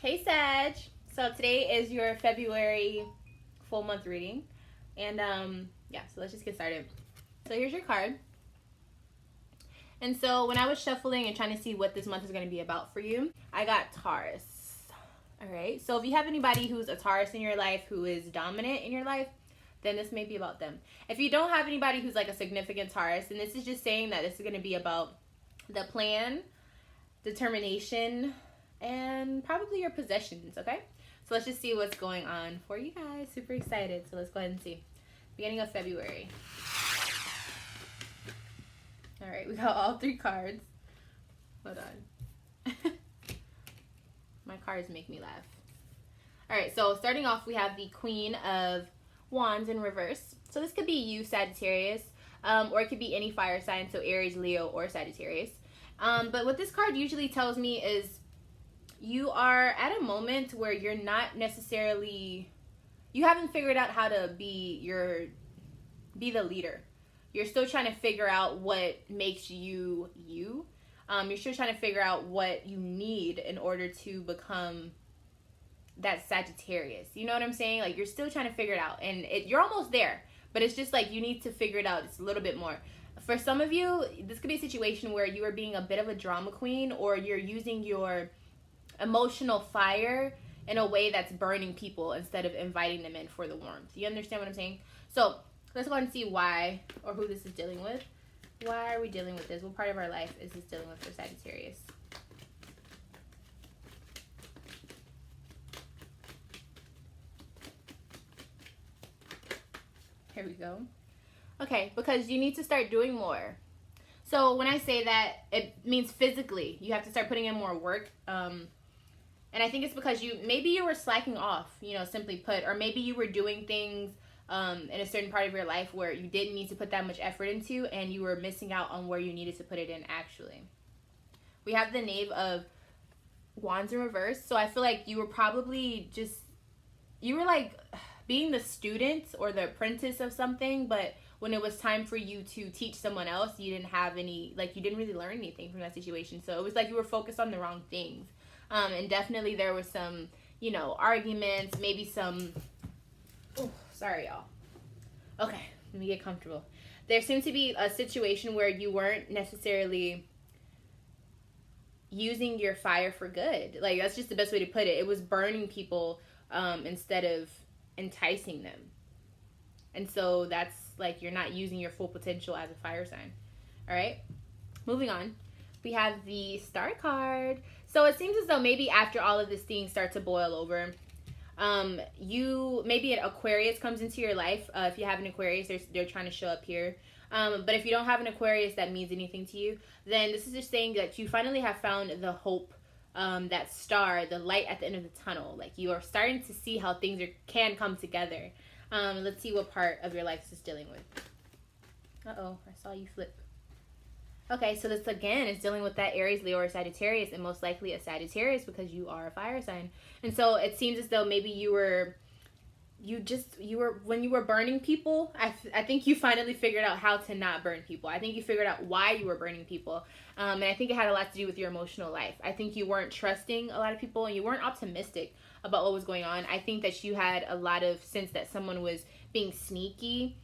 Hey Sag. So today is your February full month reading. And yeah, so let's just get started. So here's your card. And so when I was shuffling and trying to see what this month is going to be about for you, I got Taurus. All right. So if you have anybody who's a Taurus in your life, who is dominant in your life, then this may be about them. If you don't have anybody who's like a significant Taurus, then this is just saying that this is going to be about the plan, determination, and probably your possessions, okay? So let's just see what's going on for you guys. Super excited. So let's go ahead and see. Beginning of February. All right, we got all three cards. Hold on. My cards make me laugh. All right, so starting off, we have the Queen of Wands in reverse. So this could be you, Sagittarius, or it could be any fire sign, so Aries, Leo, or Sagittarius. But what this card usually tells me is you are at a moment where you're not necessarily, you haven't figured out how to be the leader. You're still trying to figure out what makes you you. You're still trying to figure out what you need in order to become that Sagittarius. You know what I'm saying? Like, you're still trying to figure it out, and you're almost there, but it's just like you need to figure it out. It's a little bit more. For some of you, this could be a situation where you are being a bit of a drama queen, or you're using your emotional fire in a way that's burning people instead of inviting them in for the warmth. You understand what I'm saying? So let's go ahead and see why, or who this is dealing with. Why are we dealing with this? What part of our life is this dealing with for Sagittarius? Here we go. Okay, because you need to start doing more. So when I say that, it means physically. You have to start putting in more work. And I think it's because maybe you were slacking off, simply put, or maybe you were doing things in a certain part of your life where you didn't need to put that much effort into, and you were missing out on where you needed to put it in actually. We have the Knave of Wands in reverse. So I feel like you were probably you were like being the student or the apprentice of something, but when it was time for you to teach someone else, you didn't have any, you didn't really learn anything from that situation. So it was like you were focused on the wrong things. And definitely there was some, arguments, maybe some, sorry y'all. Okay, let me get comfortable. There seemed to be a situation where you weren't necessarily using your fire for good. Like, that's just the best way to put it. It was burning people instead of enticing them. And so that's like you're not using your full potential as a fire sign. All right, moving on. We have the Star card. So it seems as though maybe after all of this thing starts to boil over, maybe an Aquarius comes into your life. If you have an Aquarius, they're trying to show up here. But if you don't have an Aquarius that means anything to you, then this is just saying that you finally have found the hope, that star, the light at the end of the tunnel. Like, you are starting to see how things can come together. Let's see what part of your life this is dealing with. Uh-oh, I saw you flip. Okay, so this again is dealing with that Aries, Leo, or Sagittarius, and most likely a Sagittarius because you are a fire sign. And so it seems as though maybe when you were burning people, I think you finally figured out how to not burn people. I think you figured out why you were burning people. And I think it had a lot to do with your emotional life. I think you weren't trusting a lot of people, and you weren't optimistic about what was going on. I think that you had a lot of sense that someone was being sneaky.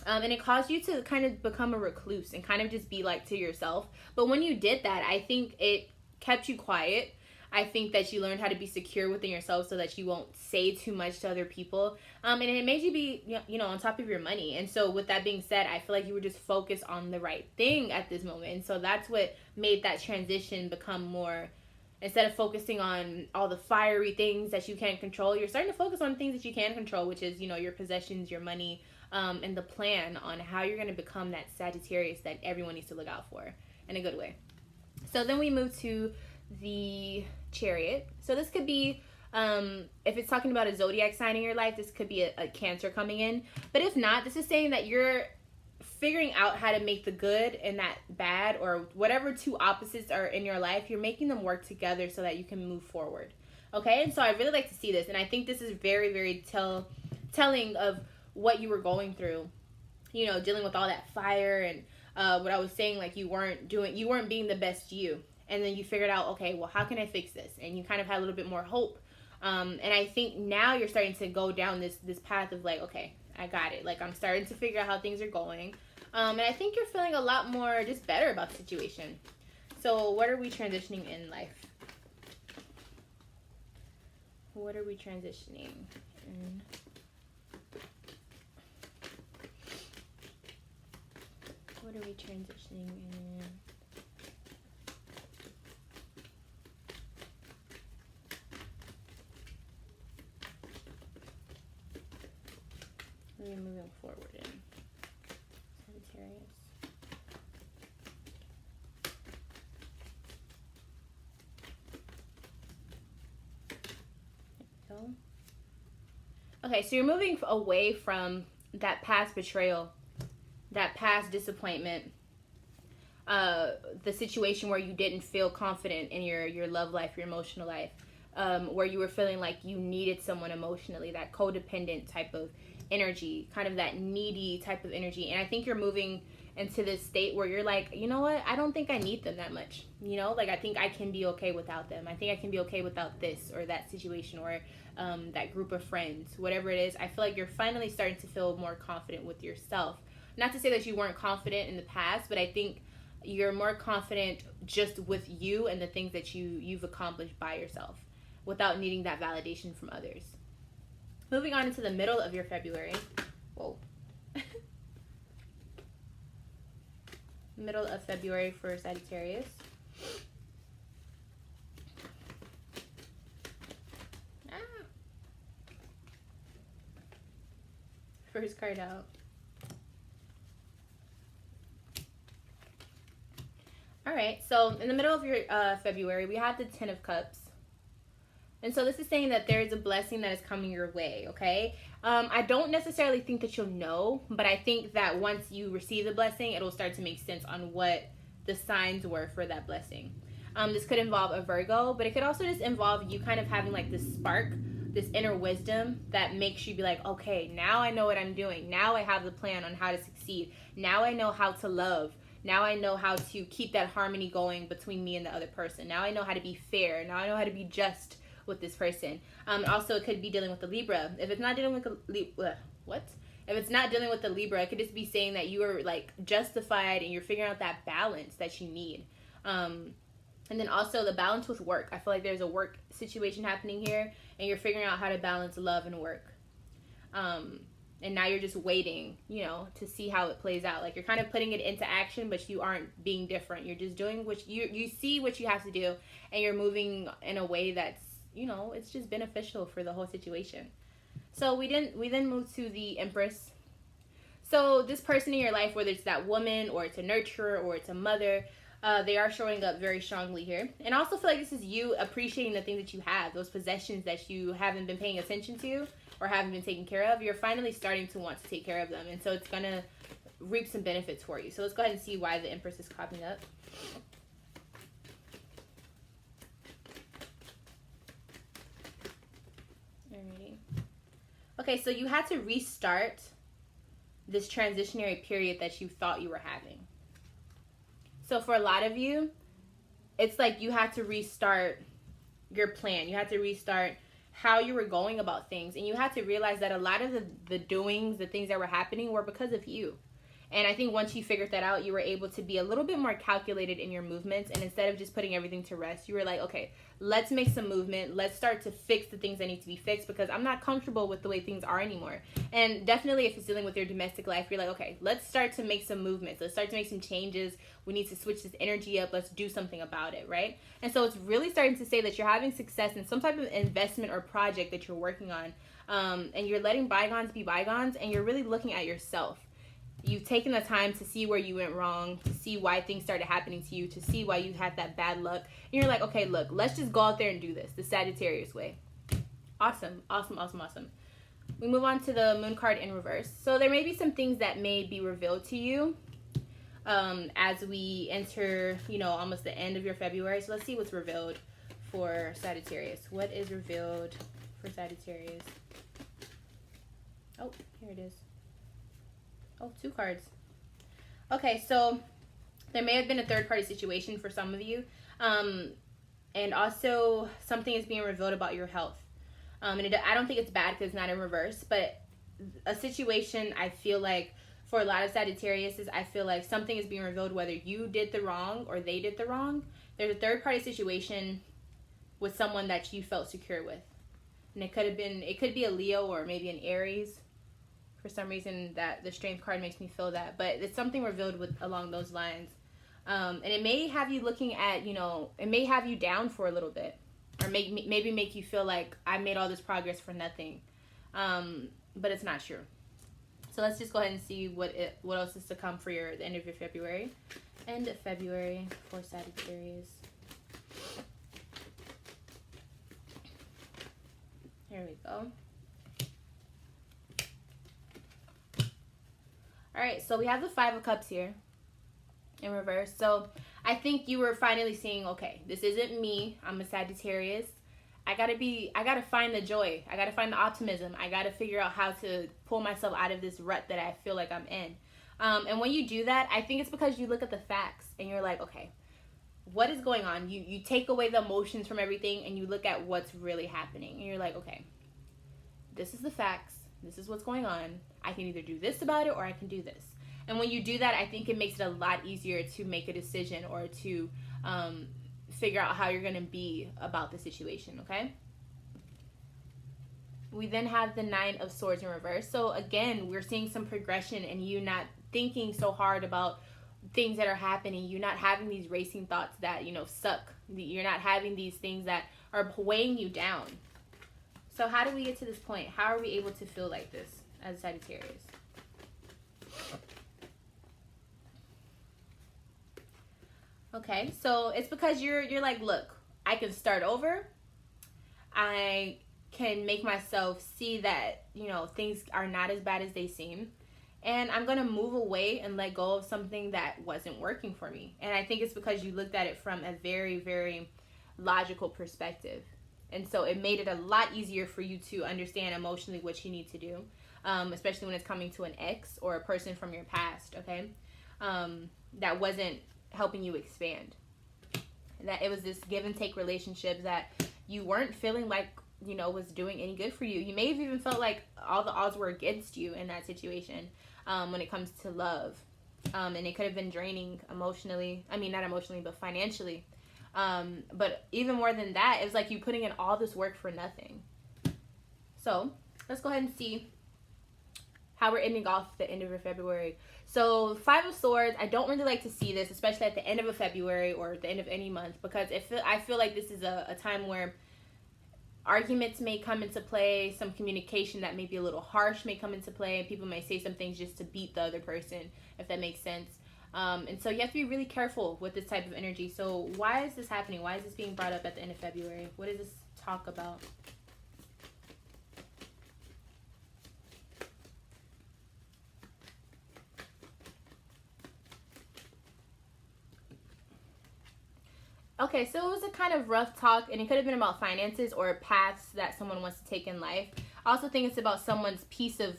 And it caused you to kind of become a recluse and kind of just be like to yourself. But when you did that, I think it kept you quiet. I think that you learned how to be secure within yourself so that you won't say too much to other people. And it made you be, on top of your money. And so with that being said, I feel like you were just focused on the right thing at this moment. And so that's what made that transition become more, instead of focusing on all the fiery things that you can't control, you're starting to focus on things that you can control, which is, your possessions, your money, and the plan on how you're going to become that Sagittarius that everyone needs to look out for in a good way. So then we move to the Chariot. So this could be, if it's talking about a zodiac sign in your life, this could be a Cancer coming in. But if not, this is saying that you're figuring out how to make the good and that bad, or whatever two opposites are in your life, you're making them work together so that you can move forward. Okay, and so I really like to see this, and I think this is very, very telling of what you were going through, dealing with all that fire and what I was saying, like you weren't being the best you. and then you figured out, okay, well, how can I fix this? And you kind of had a little bit more hope. And I think now you're starting to go down this path of like, okay, I got it. Like, I'm starting to figure out how things are going. And I think you're feeling a lot more just better about the situation. So what are we transitioning in life? What are we transitioning in? What are we transitioning in? What are we moving forward in? Sagittarius. There we go. Okay, so you're moving away from that past betrayal, that past disappointment, the situation where you didn't feel confident in your love life, your emotional life, where you were feeling like you needed someone emotionally, that codependent type of energy, kind of that needy type of energy. And I think you're moving into this state where you're like, you know what, I don't think I need them that much. You know, like, I think I can be okay without them. I think I can be okay without this or that situation or that group of friends, whatever it is. I feel like you're finally starting to feel more confident with yourself. Not to say that you weren't confident in the past, but I think you're more confident just with you and the things that you've accomplished by yourself without needing that validation from others. Moving on into the middle of your February. Whoa. Middle of February for Sagittarius. First card out. All right, so in the middle of your February, we have the Ten of Cups. And so this is saying that there is a blessing that is coming your way, okay? I don't necessarily think that you'll know, but I think that once you receive the blessing, it'll start to make sense on what the signs were for that blessing. This could involve a Virgo, but it could also just involve you kind of having like this spark, this inner wisdom that makes you be like, okay, now I know what I'm doing. Now I have the plan on how to succeed. Now I know how to love. Now I know how to keep that harmony going between me and the other person. Now I know how to be fair. Now I know how to be just with this person. Also, it could be dealing with the Libra. If it's not dealing with the If it's not dealing with the Libra, it could just be saying that you are like justified and you're figuring out that balance that you need. And then also the balance with work. I feel like there's a work situation happening here, and you're figuring out how to balance love and work. And now you're just waiting, you know, to see how it plays out. Like, you're kind of putting it into action, but you aren't being different. You're just doing what you see what you have to do, and you're moving in a way that's, you know, it's just beneficial for the whole situation. So we then move to the Empress. So this person in your life, whether it's that woman or it's a nurturer or it's a mother, they are showing up very strongly here. And I also feel like this is you appreciating the things that you have, those possessions that you haven't been paying attention to or haven't been taking care of. You're finally starting to want to take care of them. And so it's going to reap some benefits for you. So let's go ahead and see why the Empress is popping up. Alrighty. Okay, so you had to restart this transitionary period that you thought you were having. So for a lot of you, it's like you had to restart your plan. You had to restart how you were going about things. And you had to realize that a lot of the doings, the things that were happening were because of you. And I think once you figured that out, you were able to be a little bit more calculated in your movements. And instead of just putting everything to rest, you were like, okay, let's make some movement. Let's start to fix the things that need to be fixed because I'm not comfortable with the way things are anymore. And definitely if it's dealing with your domestic life, you're like, okay, let's start to make some movements. Let's start to make some changes. We need to switch this energy up. Let's do something about it, right? And so it's really starting to say that you're having success in some type of investment or project that you're working on. And you're letting bygones be bygones, and you're really looking at yourself. You've taken the time to see where you went wrong, to see why things started happening to you, to see why you had that bad luck. And you're like, okay, look, let's just go out there and do this, the Sagittarius way. Awesome, awesome, awesome, awesome. We move on to the Moon card in reverse. So there may be some things that may be revealed to you as we enter, you know, almost the end of your February. So let's see what's revealed for Sagittarius. What is revealed for Sagittarius? Oh, here it is. Oh, 2 cards. Okay, so there may have been a third-party situation for some of you. And also something is being revealed about your health. I don't think it's bad because it's not in reverse, but a situation I feel like for a lot of Sagittarius is I feel like something is being revealed whether you did the wrong or they did the wrong. There's a third party situation with someone that you felt secure with. And it could be a Leo or maybe an Aries. For some reason that the Strength card makes me feel that. But it's something revealed with along those lines. And it may have you looking at, it may have you down for a little bit. Or maybe make you feel like I made all this progress for nothing. But it's not true. So let's just go ahead and see what else is to come for the end of your February. End of February for Sagittarius. Here we go. All right, so we have the Five of Cups here in reverse. So I think you were finally seeing, okay, this isn't me. I'm a Sagittarius. I gotta find the joy. I gotta find the optimism. I gotta figure out how to pull myself out of this rut that I feel like I'm in. And when you do that, I think it's because you look at the facts and you're like, okay, what is going on? You take away the emotions from everything and you look at what's really happening. And you're like, okay, this is the facts. This is what's going on. I can either do this about it or I can do this. And when you do that, I think it makes it a lot easier to make a decision or to figure out how you're going to be about the situation, okay? We then have the Nine of Swords in reverse. So again, we're seeing some progression and you not thinking so hard about things that are happening. You're not having these racing thoughts that, suck. You're not having these things that are weighing you down. So how do we get to this point? How are we able to feel like this as Sagittarius? Okay, so it's because you're like, look, I can start over. I can make myself see that, things are not as bad as they seem. And I'm going to move away and let go of something that wasn't working for me. And I think it's because you looked at it from a very, very logical perspective. And so it made it a lot easier for you to understand emotionally what you need to do, especially when it's coming to an ex or a person from your past, okay, that wasn't helping you expand. That it was this give and take relationship that you weren't feeling like, was doing any good for you. You may have even felt like all the odds were against you in that situation when it comes to love. And it could have been draining emotionally. I mean, not emotionally, but financially. But even more than that, it was like you putting in all this work for nothing. So let's go ahead and see how we're ending off the end of February. So Five of Swords, I don't really like to see this, especially at the end of a February or at the end of any month, because I feel like this is a time where arguments may come into play, some communication that may be a little harsh may come into play, and people may say some things just to beat the other person, if that makes sense. And so you have to be really careful with this type of energy. So why is this happening? Why is this being brought up at the end of February? What does this talk about? Okay, so it was a kind of rough talk, and it could have been about finances or paths that someone wants to take in life. I also think it's about someone's piece of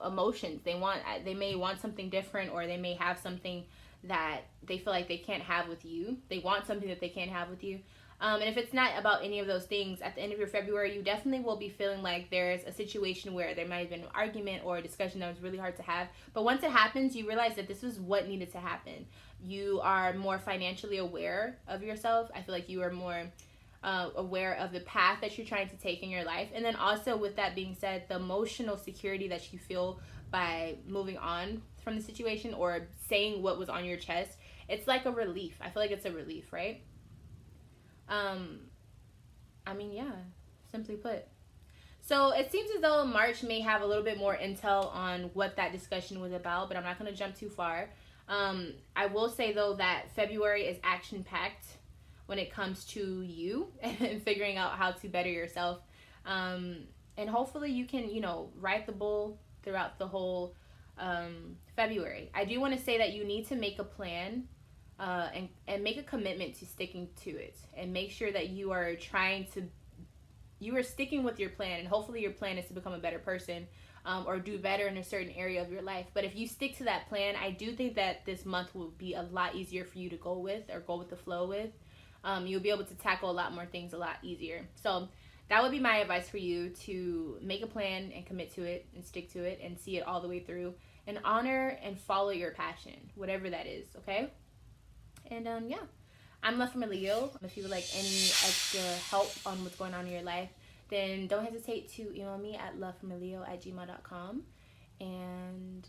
emotions. They may want something different, or they may have something that they feel like they can't have with you. They want something that they can't have with you. And if it's not about any of those things, at the end of your February, you definitely will be feeling like there's a situation where there might have been an argument or a discussion that was really hard to have. But once it happens, you realize that this is what needed to happen. You are more financially aware of yourself. I feel like you are more aware of the path that you're trying to take in your life. And then also, with that being said, the emotional security that you feel by moving on from the situation or saying what was on your chest, it's like a relief. I feel like it's a relief, right? I mean, yeah, simply put. So it seems as though March may have a little bit more intel on what that discussion was about, but I'm not going to jump too far. I will say, though, that February is action-packed when it comes to you and figuring out how to better yourself. And hopefully you can, ride the bull throughout the whole February. I do want to say that you need to make a plan and make a commitment to sticking to it, and make sure that you are sticking with your plan, and hopefully your plan is to become a better person or do better in a certain area of your life. But if you stick to that plan, I do think that this month will be a lot easier for you to go with the flow with. you'll be able to tackle a lot more things a lot easier. So that would be my advice for you, to make a plan and commit to it and stick to it and see it all the way through, and honor and follow your passion, whatever that is, okay? And yeah, I'm Love from a Leo. If you would like any extra help on what's going on in your life, then don't hesitate to email me at lovefromaleo@gmail.com. And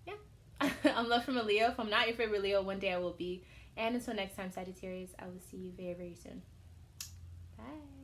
yeah, I'm Love from a Leo. If I'm not your favorite Leo, one day I will be. And until next time, Sagittarius, I will see you very, very soon. Bye.